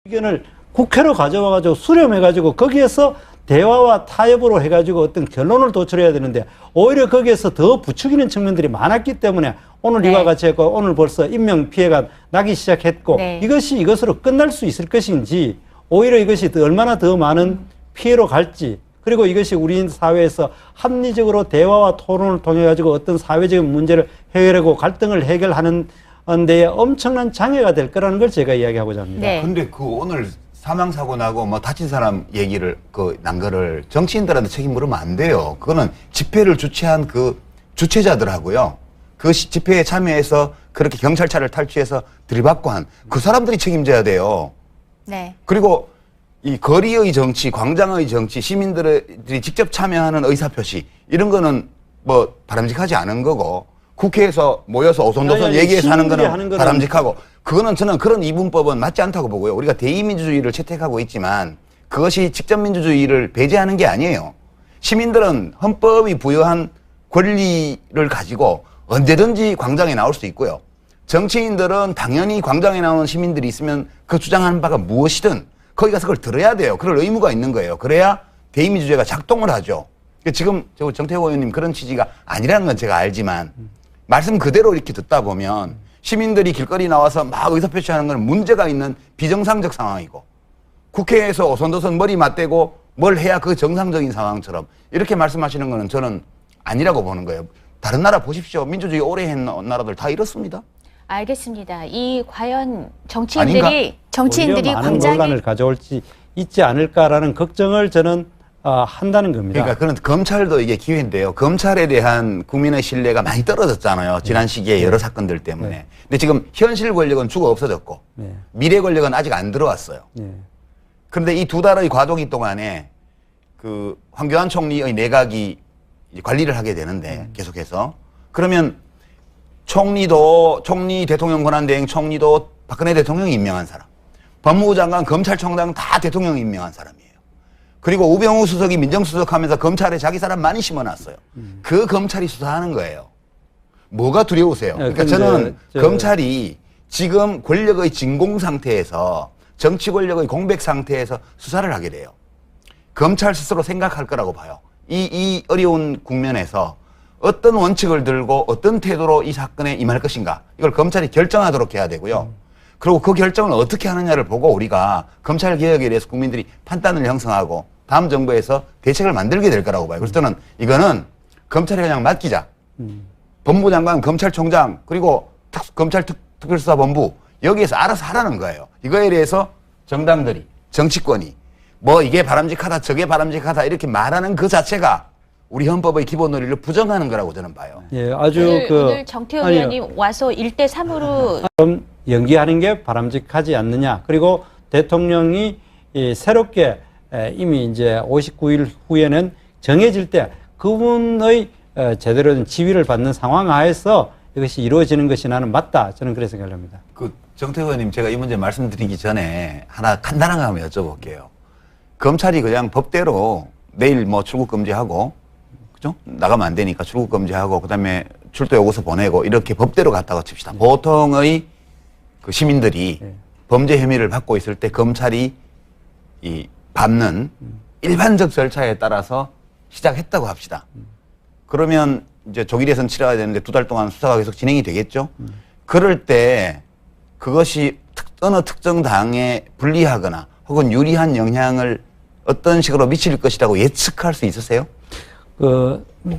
의견을 국회로 가져와가지고 수렴해가지고 거기에서 대화와 타협으로 해가지고 어떤 결론을 도출해야 되는데 오히려 거기에서 더 부추기는 측면들이 많았기 때문에 오늘 이와 같이 했고 오늘 벌써 인명피해가 나기 시작했고 이것이 이것으로 끝날 수 있을 것인지 오히려 이것이 얼마나 더 많은 피해로 갈지 그리고 이것이 우리 사회에서 합리적으로 대화와 토론을 통해 가지고 어떤 사회적인 문제를 해결하고 갈등을 해결하는 데에 엄청난 장애가 될 거라는 걸 제가 이야기하고자 합니다. 네. 근데 그 오늘 사망 사고 나고 뭐 다친 사람 얘기를 난 거를 정치인들한테 책임 물으면 안 돼요. 그거는 집회를 주최한 그 주최자들하고요. 그 집회에 참여해서 그렇게 경찰차를 탈취해서 들이받고 한 그 사람들이 책임져야 돼요. 네. 그리고 이 거리의 정치, 광장의 정치, 시민들이 직접 참여하는 의사표시 이런 거는 뭐 바람직하지 않은 거고 국회에서 모여서 오손도손 얘기해서 하는 거는 바람직하고 그거는 저는 그런 이분법은 맞지 않다고 보고요. 우리가 대의민주주의를 채택하고 있지만 그것이 직접민주주의를 배제하는 게 아니에요. 시민들은 헌법이 부여한 권리를 가지고 언제든지 광장에 나올 수 있고요. 정치인들은 당연히 광장에 나오는 시민들이 있으면 그 주장하는 바가 무엇이든 거기 가서 그걸 들어야 돼요. 그럴 의무가 있는 거예요. 그래야 대의민주주의가 작동을 하죠. 지금 정태호 의원님 그런 취지가 아니라는 건 제가 알지만 말씀 그대로 이렇게 듣다 보면 시민들이 길거리 나와서 막 의사표시하는 건 문제가 있는 비정상적 상황이고 국회에서 오손도손 머리 맞대고 뭘 해야 그 정상적인 상황처럼 이렇게 말씀하시는 거는 저는 아니라고 보는 거예요. 다른 나라 보십시오. 민주주의 오래 했는 나라들 다 이렇습니다. 알겠습니다. 이 과연 정치인들이 많은 논란을 가져올지 있지 않을까라는 걱정을 저는 한다는 겁니다. 그러니까 그런 검찰도 이게 기회인데요. 검찰에 대한 국민의 신뢰가 많이 떨어졌잖아요. 지난 시기에 여러 사건들 때문에. 근데 지금 현실 권력은 죽어 없어졌고 미래 권력은 아직 안 들어왔어요. 그런데 이 두 달의 과도기 동안에 그 황교안 총리의 내각이 관리를 하게 되는데 계속해서 그러면 총리 대통령 권한대행 총리도 박근혜 대통령이 임명한 사람, 법무부 장관, 검찰총장 다 대통령이 임명한 사람이에요. 그리고 우병우 수석이 민정수석하면서 검찰에 자기 사람 많이 심어놨어요. 그 검찰이 수사하는 거예요. 뭐가 두려우세요? 그러니까 저는 검찰이 지금 권력의 진공 상태에서 정치 권력의 공백 상태에서 수사를 하게 돼요. 검찰 스스로 생각할 거라고 봐요. 이 어려운 국면에서 어떤 원칙을 들고 어떤 태도로 이 사건에 임할 것인가 이걸 검찰이 결정하도록 해야 되고요. 그리고 그 결정을 어떻게 하느냐를 보고 우리가 검찰개혁에 대해서 국민들이 판단을 형성하고 다음 정부에서 대책을 만들게 될 거라고 봐요. 그래서 저는 이거는 검찰에 그냥 맡기자. 법무부 장관, 검찰총장 그리고 검찰특별수사본부 여기에서 알아서 하라는 거예요. 이거에 대해서 정당들이 정치권이 뭐 이게 바람직하다 저게 바람직하다 이렇게 말하는 그 자체가 우리 헌법의 기본 논리를 부정하는 거라고 저는 봐요. 예, 아주 오늘 정태호 의원이 와서 1대3으로 좀 연기하는 게 바람직하지 않느냐. 그리고 대통령이 새롭게 이미 이제 59일 후에는 정해질 때 그분의 제대로 된 지위를 받는 상황 하에서 이것이 이루어지는 것이 나는 맞다. 저는 그렇게 생각합니다. 그 정태호 의원님 제가 이 문제 말씀드리기 전에 하나 간단한 거 한번 여쭤볼게요. 검찰이 그냥 법대로 내일 뭐 출국 금지하고 그죠? 나가면 안 되니까 출국 금지하고 그다음에 출도 요구서 보내고 이렇게 법대로 갔다고 칩시다. 보통의 그 시민들이 범죄 혐의를 받고 있을 때 검찰이 밟는 일반적 절차에 따라서 시작했다고 합시다. 그러면 이제 조기 대선 치러야 되는데 2달 동안 수사가 계속 진행이 되겠죠. 그럴 때 그것이 어느 특정 당에 불리하거나 혹은 유리한 영향을 어떤 식으로 미칠 것이라고 예측할 수 있으세요?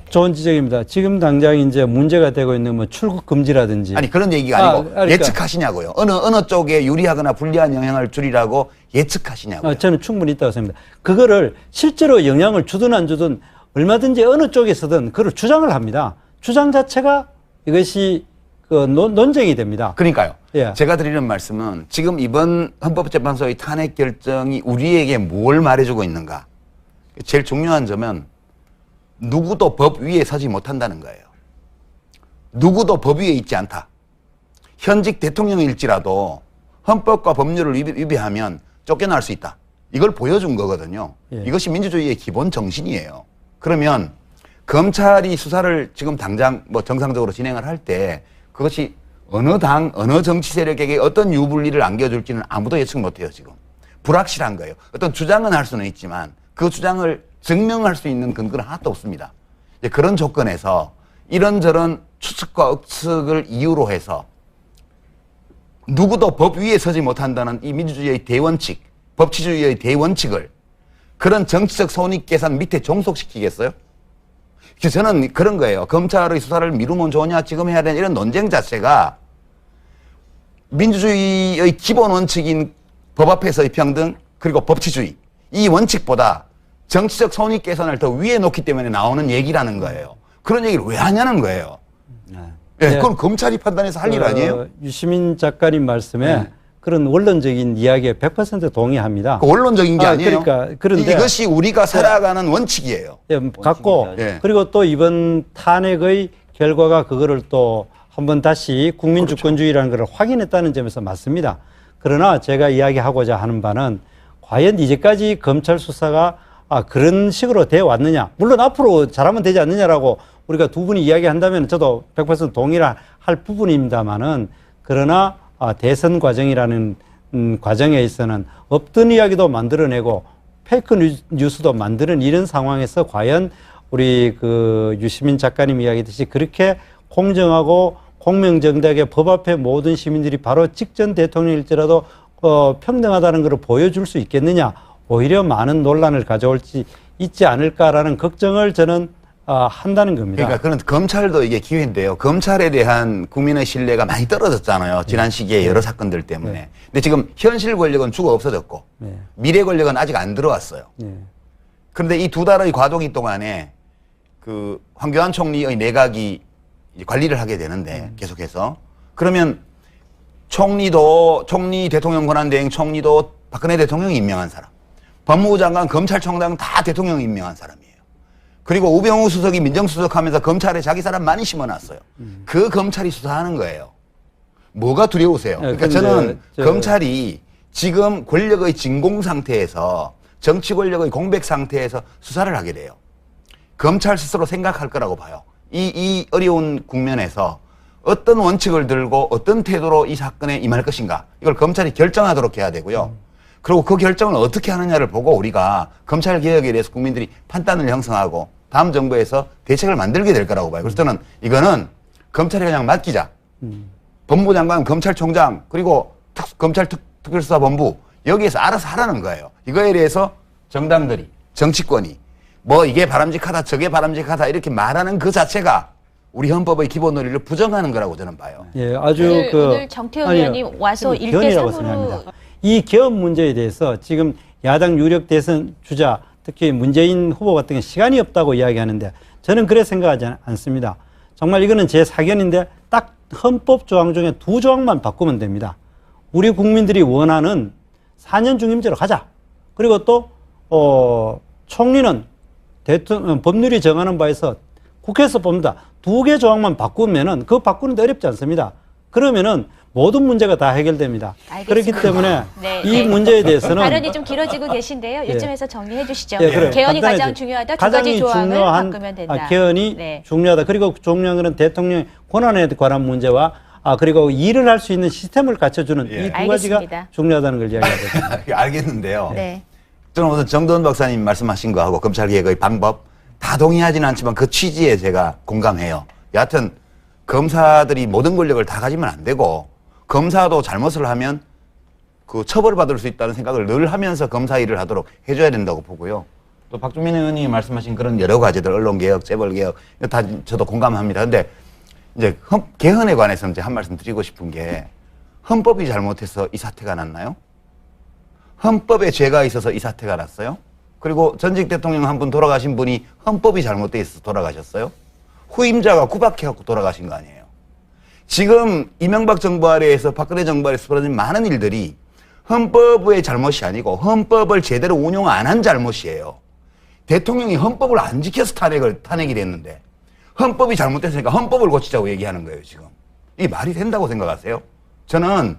좋은 지적입니다. 지금 당장 이제 문제가 되고 있는 뭐 출국 금지라든지. 아니, 그런 얘기가 아니고 그러니까 예측하시냐고요. 어느 쪽에 유리하거나 불리한 영향을 줄이라고 예측하시냐고요. 저는 충분히 있다고 생각합니다. 그거를 실제로 영향을 주든 안 주든 얼마든지 어느 쪽에서든 그걸 주장을 합니다. 주장 자체가 이것이 논쟁이 됩니다. 그러니까요. 예. 제가 드리는 말씀은 지금 이번 헌법재판소의 탄핵 결정이 우리에게 뭘 말해주고 있는가. 제일 중요한 점은 누구도 법 위에 서지 못한다는 거예요. 누구도 법 위에 있지 않다. 현직 대통령일지라도 헌법과 법률을 위배하면 쫓겨날 수 있다. 이걸 보여준 거거든요. 예. 이것이 민주주의의 기본 정신이에요. 그러면 검찰이 수사를 지금 당장 뭐 정상적으로 진행을 할 때 그것이 어느 당, 어느 정치 세력에게 어떤 유불리를 안겨줄지는 아무도 예측 못해요, 지금. 불확실한 거예요. 어떤 주장은 할 수는 있지만 그 주장을 증명할 수 있는 근거는 하나도 없습니다. 이제 그런 조건에서 이런저런 추측과 억측을 이유로 해서 누구도 법 위에 서지 못한다는 이 민주주의의 대원칙, 법치주의의 대원칙을 그런 정치적 손익계산 밑에 종속시키겠어요? 그래서 저는 그런 거예요. 검찰의 수사를 미루면 좋으냐, 지금 해야 되냐, 이런 논쟁 자체가 민주주의의 기본 원칙인 법 앞에서의 평등, 그리고 법치주의, 이 원칙보다 정치적 손익계산을 더 위에 놓기 때문에 나오는 얘기라는 거예요. 그런 얘기를 왜 하냐는 거예요. 네, 그건 검찰이 판단해서 할 일 아니에요? 유시민 작가님 말씀에 네. 그런 원론적인 이야기에 100% 동의합니다. 그 원론적인 게 아니에요. 그러니까 그런데 이것이 우리가 살아가는 원칙이에요. 예, 갖고 예. 그리고 또 이번 탄핵의 결과가 그거를 또 한번 다시 국민주권주의라는 것을 확인했다는 점에서 맞습니다. 그러나 제가 이야기하고자 하는 바는 과연 이제까지 검찰 수사가 그런 식으로 돼 왔느냐. 물론 앞으로 잘하면 되지 않느냐라고 우리가 두 분이 이야기한다면 저도 100% 동의를 할 부분입니다만은 그러나 대선 과정이라는 과정에 있어서는 없던 이야기도 만들어내고 페이크 뉴스도 만드는 이런 상황에서 과연 우리 그 유시민 작가님 이야기듯이 그렇게 공정하고 공명정대하게 법 앞에 모든 시민들이 바로 직전 대통령일지라도 평등하다는 것을 보여줄 수 있겠느냐. 오히려 많은 논란을 가져올지 있지 않을까라는 걱정을 저는 한다는 겁니다. 그러니까 그런 검찰도 이게 기회인데요. 검찰에 대한 국민의 신뢰가 많이 떨어졌잖아요. 지난 시기에 여러 사건들 때문에. 네. 근데 지금 현실 권력은 죽어 없어졌고 네. 미래 권력은 아직 안 들어왔어요. 네. 그런데 이 두 달의 과도기 동안에 그 황교안 총리의 내각이 이제 관리를 하게 되는데 계속해서 그러면 총리 대통령 권한대행 총리도 박근혜 대통령이 임명한 사람, 법무부 장관, 검찰총장 다 대통령이 임명한 사람이에요. 그리고 우병우 수석이 민정수석하면서 검찰에 자기 사람 많이 심어놨어요. 그 검찰이 수사하는 거예요. 뭐가 두려우세요? 그러니까 저는 검찰이 지금 권력의 진공 상태에서 정치 권력의 공백 상태에서 수사를 하게 돼요. 검찰 스스로 생각할 거라고 봐요. 이 어려운 국면에서 어떤 원칙을 들고 어떤 태도로 이 사건에 임할 것인가. 이걸 검찰이 결정하도록 해야 되고요. 그리고 그 결정을 어떻게 하느냐를 보고 우리가 검찰 개혁에 대해서 국민들이 판단을 형성하고 다음 정부에서 대책을 만들게 될 거라고 봐요. 그래서 저는 이거는 검찰에 그냥 맡기자. 법무부 장관, 검찰총장, 그리고 검찰특별수사본부 여기에서 알아서 하라는 거예요. 이거에 대해서 정당들이, 정치권이 뭐 이게 바람직하다, 저게 바람직하다 이렇게 말하는 그 자체가 우리 헌법의 기본 논리를 부정하는 거라고 저는 봐요. 예, 아주 오늘 정태훈 의원님 와서 1대 3으로 이 개헌 문제에 대해서 지금 야당 유력 대선 주자 특히 문재인 후보 같은 경우 시간이 없다고 이야기하는데 저는 그래 생각하지 않습니다. 정말 이거는 제 사견인데 딱 헌법 조항 중에 2조항만 바꾸면 됩니다. 우리 국민들이 원하는 4년 중임제로 가자. 그리고 또 총리는 법률이 정하는 바에서 국회에서 뽑는다. 2개 조항만 바꾸면은 그거 바꾸는데 어렵지 않습니다. 그러면은 모든 문제가 다 해결됩니다. 알겠습니다. 그렇기 때문에 네, 이 문제에 대해서는 발언이 좀 길어지고 계신데요. 이쯤에서 정리해 주시죠. 예, 그래요. 개헌이 간단하게 가장 중요하다. 두 가장 가지 조항을 중요한 바꾸면 된다. 개헌이 네. 중요하다. 그리고 중요한 것은 대통령 권한에 관한 문제와 그리고 일을 할 수 있는 시스템을 갖춰주는 예. 이 두 가지가 알겠습니다. 중요하다는 걸 이야기하거든요. 알겠는데요. 네. 저는 오늘 정도원 박사님 말씀하신 거하고 검찰개혁의 방법 다 동의하지는 않지만 그 취지에 제가 공감해요. 여하튼 검사들이 모든 권력을 다 가지면 안 되고 검사도 잘못을 하면 그 처벌받을 수 있다는 생각을 늘 하면서 검사 일을 하도록 해줘야 된다고 보고요. 또 박주민 의원님이 말씀하신 그런 여러 가지들, 언론개혁, 재벌개혁, 이거 다 저도 공감합니다. 근데 이제 개헌에 관해서 이제 한 말씀 드리고 싶은 게 헌법이 잘못해서 이 사태가 났나요? 헌법에 죄가 있어서 이 사태가 났어요? 그리고 전직 대통령 한 분 돌아가신 분이 헌법이 잘못돼 있어서 돌아가셨어요? 후임자가 구박해갖고 돌아가신 거 아니에요? 지금 이명박 정부 아래에서 박근혜 정부 아래에서 벌어진 많은 일들이 헌법의 잘못이 아니고 헌법을 제대로 운용 안 한 잘못이에요. 대통령이 헌법을 안 지켜서 탄핵이 됐는데 헌법이 잘못됐으니까 헌법을 고치자고 얘기하는 거예요, 지금. 이게 말이 된다고 생각하세요? 저는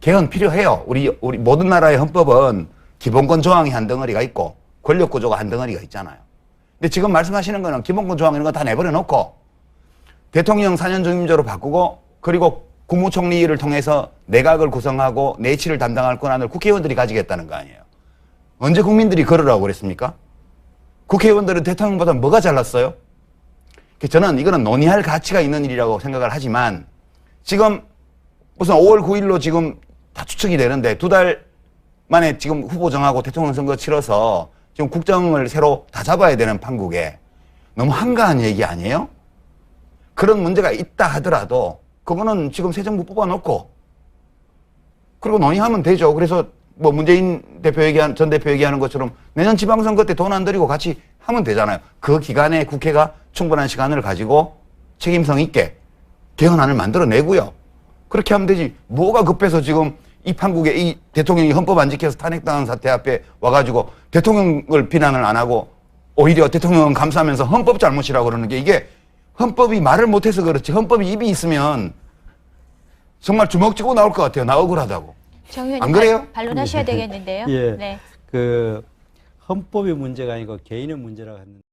개헌 필요해요. 우리 모든 나라의 헌법은 기본권 조항이 한 덩어리가 있고 권력 구조가 한 덩어리가 있잖아요. 근데 지금 말씀하시는 거는 기본권 조항 이런 거 다 내버려 놓고 대통령 4년 중임제로 바꾸고 그리고 국무총리를 통해서 내각을 구성하고 내치를 담당할 권한을 국회의원들이 가지겠다는 거 아니에요. 언제 국민들이 걸으라고 그랬습니까? 국회의원들은 대통령보다 뭐가 잘났어요? 저는 이거는 논의할 가치가 있는 일이라고 생각을 하지만 지금 무슨 5월 9일로 지금 다 추측이 되는데 2달 만에 지금 후보 정하고 대통령 선거 치러서 지금 국정을 새로 다 잡아야 되는 판국에 너무 한가한 얘기 아니에요? 그런 문제가 있다 하더라도 그거는 지금 새 정부 뽑아놓고 그리고 논의하면 되죠. 그래서 뭐 문재인 대표 전 대표 얘기하는 것처럼 내년 지방선거 때 돈 안 들이고 같이 하면 되잖아요. 그 기간에 국회가 충분한 시간을 가지고 책임성 있게 개헌안을 만들어내고요. 그렇게 하면 되지. 뭐가 급해서 지금 이 판국에 이 대통령이 헌법 안 지켜서 탄핵당한 사태 앞에 와가지고 대통령을 비난을 안 하고 오히려 대통령은 감싸면서 헌법 잘못이라고 그러는 게 이게 헌법이 말을 못해서 그렇지 헌법이 입이 있으면 정말 주먹 쥐고 나올 것 같아요. 나 억울하다고. 정 의원님 안 그래요? 반론하셔야 되겠는데요. 예. 네. 그 헌법의 문제가 아니고 개인의 문제라고 했는데